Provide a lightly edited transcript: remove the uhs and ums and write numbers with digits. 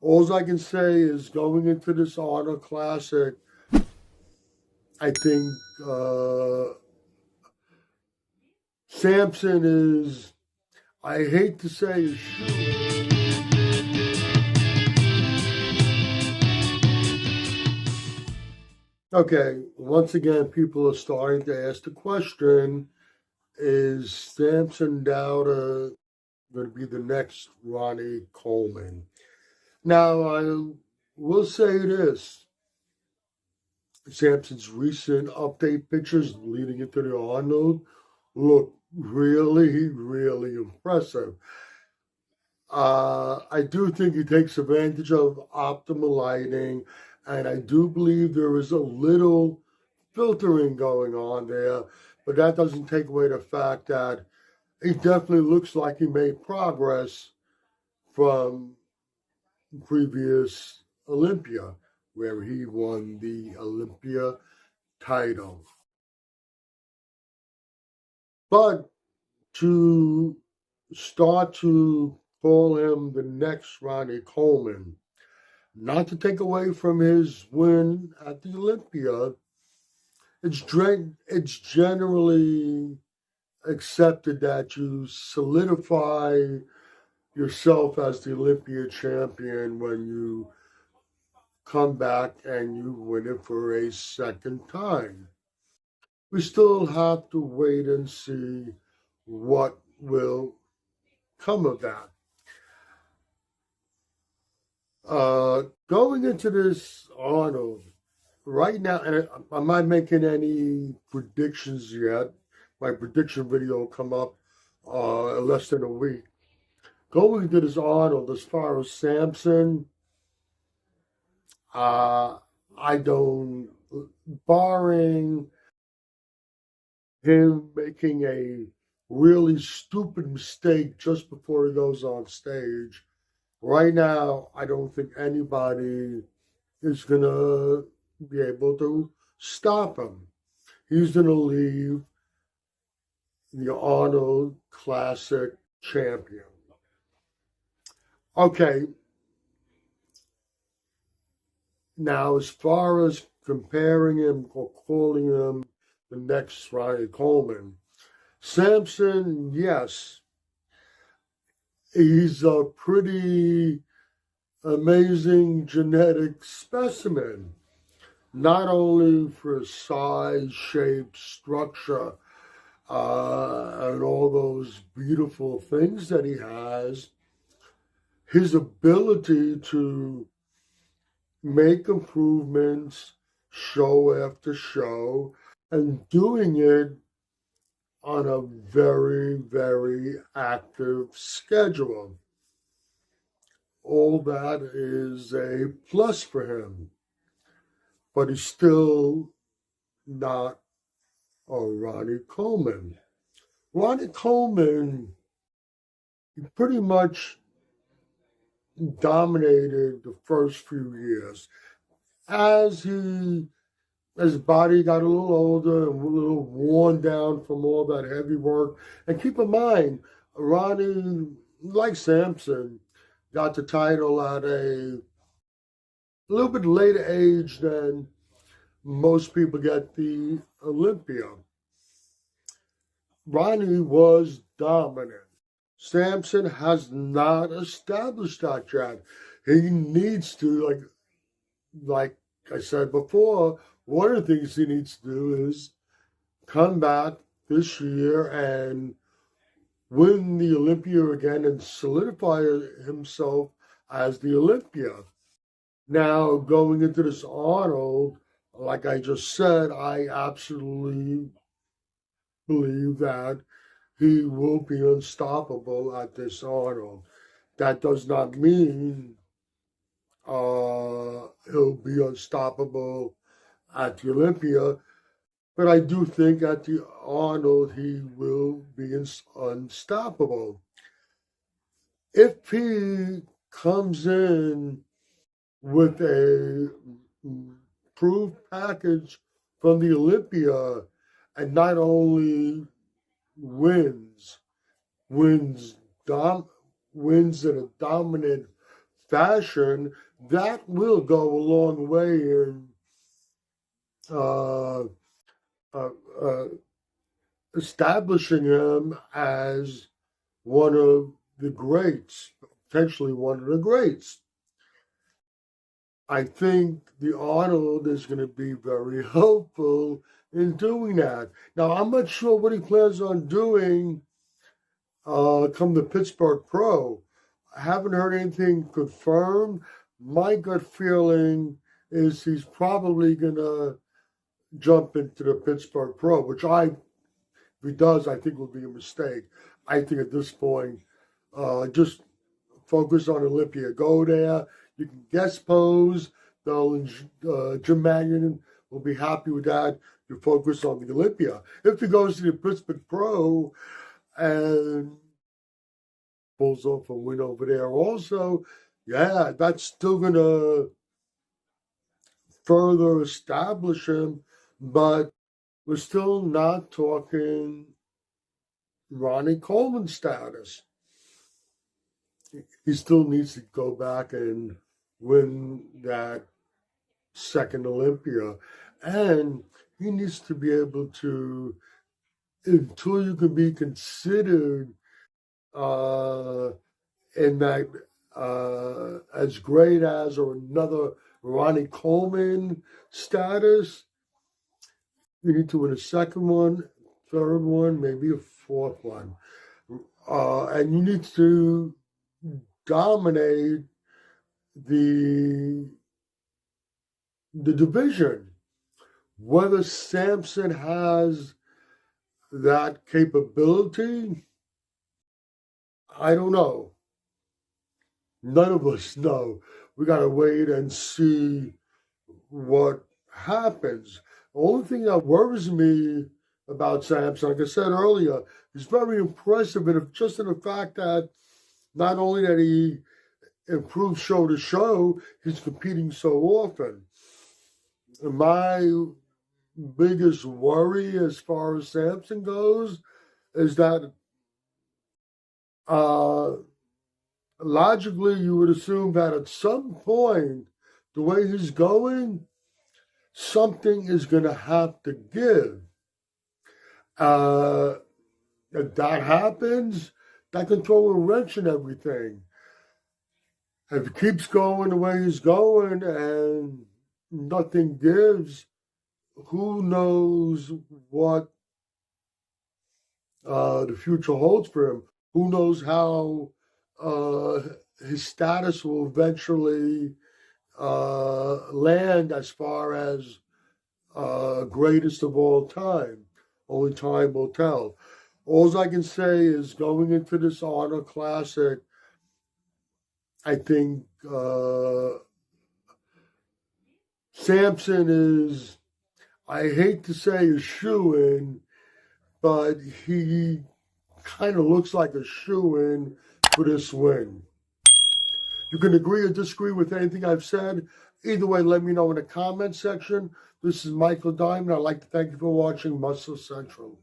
All I can say is going into this Arnold Classic, I think SAMSON is, I hate to say, is okay, once again, people are starting to ask the question, is SAMSON DAUDA going to be the next Ronnie Coleman? Now, I will say this. SAMSON's recent update pictures leading into the Arnold look really, really impressive. I do think he takes advantage of optimal lighting, and I do believe there is a little filtering going on there, but that doesn't take away the fact that he definitely looks like he made progress from previous Olympia, where he won the Olympia title. But to start to call him the next Ronnie Coleman, not to take away from his win at the Olympia, it's generally accepted that you solidify yourself as the Olympia champion when you come back and you win it for a second time. We still have to wait and see what will come of that. Going into this Arnold, right now, and I'm not making any predictions yet. My prediction video will come up in less than a week. Going into this Arnold, as far as SAMSON, I don't, barring him making a really stupid mistake just before he goes on stage, right now, I don't think anybody is going to be able to stop him. He's going to leave the Arnold Classic champion. Okay. Now, as far as comparing him or calling him the next Ronnie Coleman, SAMSON, yes, he's a pretty amazing genetic specimen, not only for size, shape, structure, and all those beautiful things that he has, his ability to make improvements show after show, and doing it on a very, very active schedule. All that is a plus for him, but he's still not a Ronnie Coleman. Ronnie Coleman, he pretty much dominated the first few years. As his body got a little older and a little worn down from all that heavy work. And keep in mind, Ronnie, like SAMSON, got the title at a little bit later age than most people get the Olympia. Ronnie was dominant. SAMSON has not established that yet. He needs to, like I said before, one of the things he needs to do is come back this year and win the Olympia again and solidify himself as the Olympia. Now, going into this Arnold, like I just said, I absolutely believe that he will be unstoppable at this Arnold. That does not mean he'll be unstoppable at the Olympia, but I do think at the Arnold he will be unstoppable. If he comes in with a proved package from the Olympia and not only wins in a dominant fashion, that will go a long way in uh, establishing him as one of the greats, potentially one of the greats. I think the Arnold is going to be very helpful in doing that. Now, I'm not sure what he plans on doing come the Pittsburgh Pro. I haven't heard anything confirmed. My gut feeling is he's probably going to jump into the Pittsburgh Pro, which if he does, I think will be a mistake. I think at this point, just focus on Olympia. Go there. You can guest pose. Jim Mannion will be happy with that. You focus on the Olympia. If he goes to the Pittsburgh Pro and pulls off a win over there also, yeah, that's still going to further establish him. But we're still not talking Ronnie Coleman status. He still needs to go back and win that second Olympia. And he needs to be able to, until you can be considered in that as great as or another Ronnie Coleman status, you need to win a second one, third one, maybe a fourth one. And you need to dominate the division. Whether SAMSON has that capability, I don't know. None of us know. We got to wait and see what happens. The only thing that worries me about SAMSON, like I said earlier, is very impressive, and just in the fact that not only that he improves show to show, he's competing so often. My biggest worry as far as SAMSON goes is that logically you would assume that at some point, the way he's going, something is going to have to give. If that happens, that can throw a wrench in everything. If he keeps going the way he's going and nothing gives, who knows what the future holds for him? Who knows how his status will eventually land as far as greatest of all time? Only time will tell. All I can say is going into this Arnold Classic, I think SAMSON is, I hate to say a shoo-in, but he kind of looks like a shoo-in for this win. You can agree or disagree with anything I've said. Either way, let me know in the comment section. This is Michael Diamond. I'd like to thank you for watching Muscle Central.